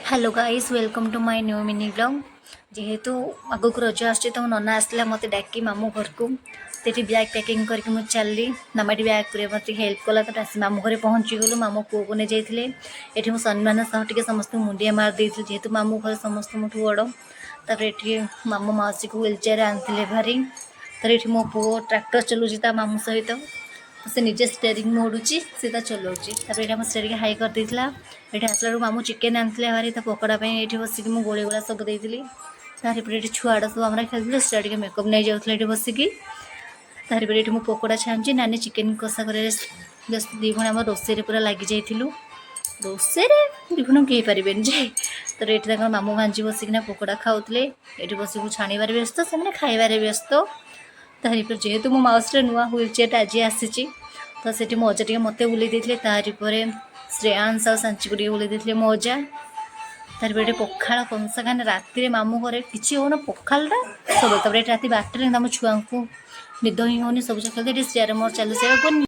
hello guys welcome to my new mini blog जेहेतु आगक रज आसुची तो नना आसला मत डाकी मामू घर को तेटी बैग पैकिंग करके मुझे चलली नमाटी बैग पूरे मत हेल्प कला तो मामू घर पहुँची गलु मामू पुओ को नहीं जाइए ये सम्मान सह टे समस्त मुंडिया मार देती जेहेतु मामू घर समस्त मुठू बड़ तापर ये मामू मौसी को व्हील चेयर आनी भारी तर ये मो पुओ ट्रैक्टर चलाऊँ मामू सहित से निजे स्टेरिंग मोड़ुची सीधा चलाऊँगी तापर ये स्टेरिंग हाई कर देता ये आसला मामू चिकेन आनी भारी तो पकड़ा ये बसिक मुझे गोली गोला सब देती तारीपर ये छुआड़ा सब आम खेलते से मेकअप नहीं जाऊँ ये बसिकी तारीपर ये मुझे पकोड़ा छाणी नानी चिकेन कषा कर दी भण आम रोषे पूरा लग जाइलु रोषे दी भण कही पारे जे तो ये मामू भांजी बसिकिना पकोड़ा खाऊले ये बस छाणबार व्यस्त से खाइबार व्यस्त तारीपर जेहेतु मो माउसर नुआ व्हील चेयर आज आसी तो से मजा टे मत बुले तारीपर श्रेयांश आ सांची को बुले मो अजा तारीपर ये पखाड़ कंसा खाने राति मामू घर किसी हो पखाड़ा सब राति 12 टाइम छुआ को निद ही होनी सब खेलते चेयर मोर चलू